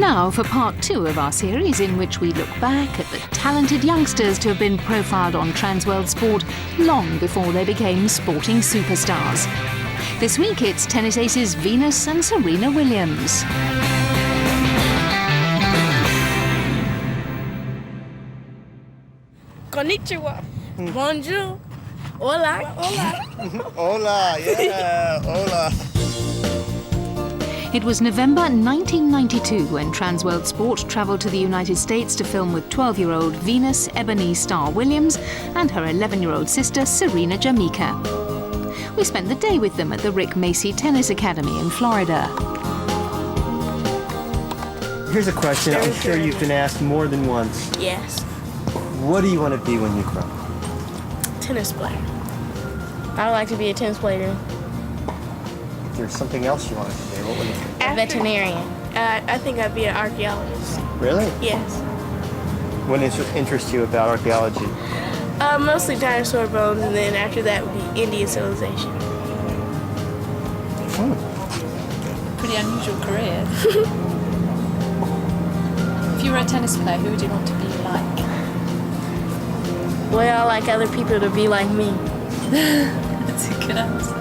Now for part 2 of our series, in which we look back at the talented youngsters to have been profiled on Transworld Sport long before they became sporting superstars. This week it's tennis aces Venus and Serena Williams. Konnichiwa. Bonjour. Hola. Hola. Hola, yeah, hola. It was November 1992 when Transworld Sport travelled to the United States to film with 12-year-old Venus Ebony Star Williams and her 11-year-old sister Serena Jamaica. We spent the day with them at the Rick Macy Tennis Academy in Florida. Here's a question I'm sure you've been asked more than once. Yes. What do you want to be when you grow up? Tennis player. I would like to be a tennis player. If there's something else you wanted to be, what would it be? A veterinarian. I think I'd be an archaeologist. Really? Yes. What interests you about archaeology? Mostly dinosaur bones, and then after that would be Indian civilization. Pretty unusual career. If you were a tennis player, who would you want to be like? Well, I like other people to be like me. That's a good answer.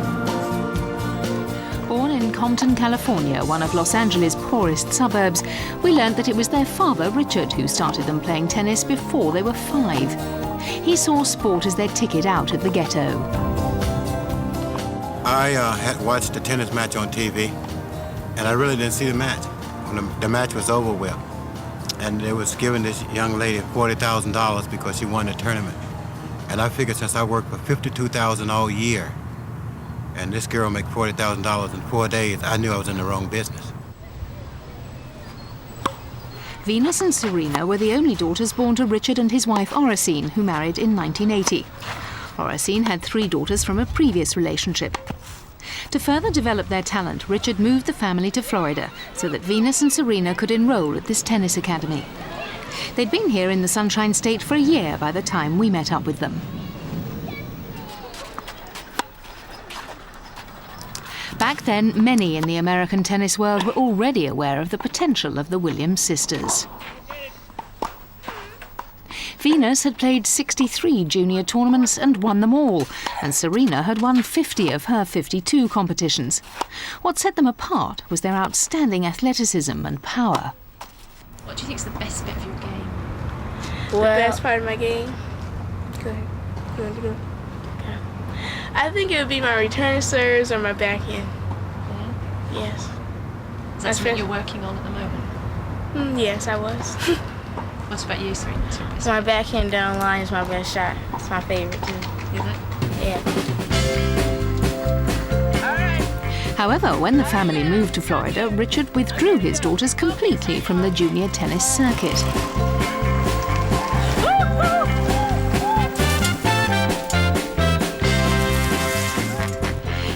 Born in Compton, California, one of Los Angeles' poorest suburbs, we learned that it was their father, Richard, who started them playing tennis before they were 5. He saw sport as their ticket out at the ghetto. I had watched the tennis match on TV, and I really didn't see the match. When the match was over with, and they was giving this young lady $40,000 because she won the tournament. And I figured since I worked for $52,000 all year, and this girl make $40,000 in 4 days, I knew I was in the wrong business. Venus and Serena were the only daughters born to Richard and his wife Oracene, who married in 1980. Oracene had 3 daughters from a previous relationship. To further develop their talent, Richard moved the family to Florida so that Venus and Serena could enroll at this tennis academy. They'd been here in the Sunshine State for a year by the time we met up with them. Back then, many in the American tennis world were already aware of the potential of the Williams sisters. Venus had played 63 junior tournaments and won them all, and Serena had won 50 of her 52 competitions. What set them apart was their outstanding athleticism and power. What do you think is the best bit of your game? The best part of my game? Go ahead. You want to go? Yeah. I think it would be my return serves or my backhand. Yeah. Yes. Is that something you're working on at the moment? Yes, I was. What about you, Serena? What's your best My backhand down the line is my best shot. It's my favorite, too. Is it? Yeah. However, when the family moved to Florida, Richard withdrew his daughters completely from the junior tennis circuit.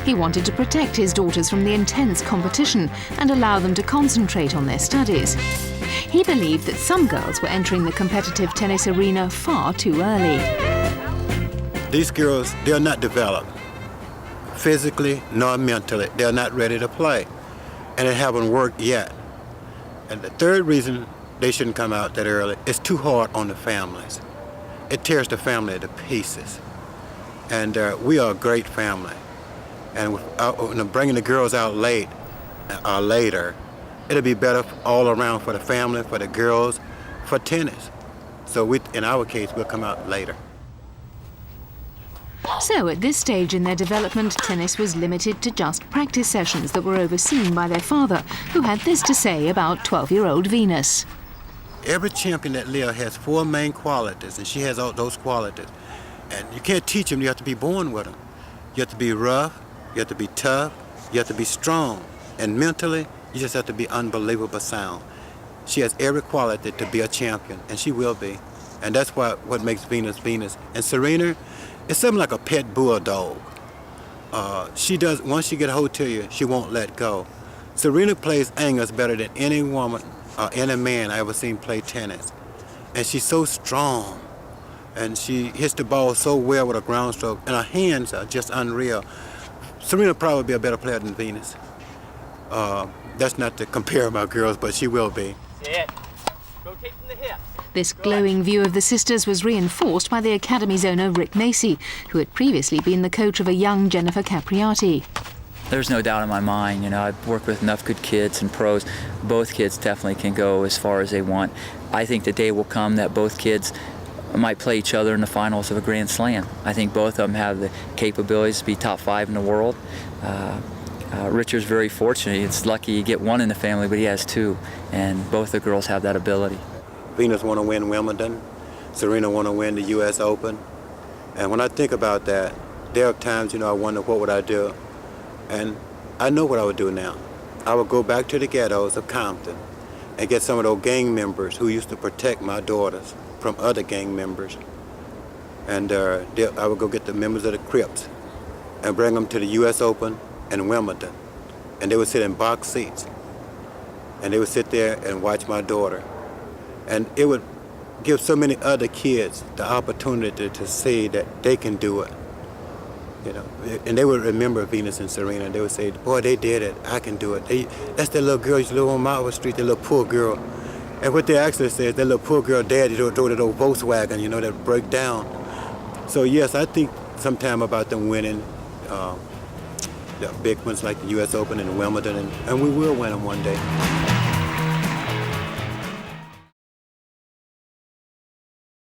He wanted to protect his daughters from the intense competition and allow them to concentrate on their studies. He believed that some girls were entering the competitive tennis arena far too early. These girls, they're not developed physically nor mentally. They're not ready to play, and it haven't worked yet. And the third reason they shouldn't come out that early is too hard on the families. It tears the family to pieces. And we are a great family. And without bringing the girls out late or later, it'll be better all around for the family, for the girls, for tennis. So in our case, we'll come out later. So at this stage in their development, tennis was limited to just practice sessions that were overseen by their father, who had this to say about 12-year-old Venus. Every champion that lives has 4 main qualities, and she has all those qualities. And you can't teach them, you have to be born with them. You have to be rough, you have to be tough, you have to be strong. And mentally, you just have to be unbelievable sound. She has every quality to be a champion, and she will be. And that's what makes Venus Venus. And Serena, it's something like a pet bulldog. She does, once she get a hold to you, she won't let go. Serena plays angles better than any woman or any man I ever seen play tennis. And she's so strong. And she hits the ball so well with a ground stroke, and her hands are just unreal. Serena probably be a better player than Venus. That's not to compare my girls, but she will be. Sit. Rotate from the hips. This glowing view of the sisters was reinforced by the Academy's owner, Rick Macy, who had previously been the coach of a young Jennifer Capriati. There's no doubt in my mind, I've worked with enough good kids and pros. Both kids definitely can go as far as they want. I think the day will come that both kids might play each other in the finals of a Grand Slam. I think both of them have the capabilities to be top 5 in the world. Richard's very fortunate. It's lucky you get one in the family, but he has 2, and both the girls have that ability. Venus want to win Wimbledon. Serena want to win the U.S. Open. And when I think about that, there are times, I wonder what would I do. And I know what I would do now. I would go back to the ghettos of Compton and get some of those gang members who used to protect my daughters from other gang members. And I would go get the members of the Crips and bring them to the U.S. Open and Wimbledon. And they would sit in box seats. And they would sit there and watch my daughter. And it would give so many other kids the opportunity to see that they can do it. And they would remember Venus and Serena, and they would say, boy, they did it, I can do it. That's that little girl used to live on Marlborough Street, that little poor girl. And what they actually said, that little poor girl dad, drove that old Volkswagen, that broke down. So yes, I think sometime about them winning the big ones like the U.S. Open and Wimbledon, and we will win them one day.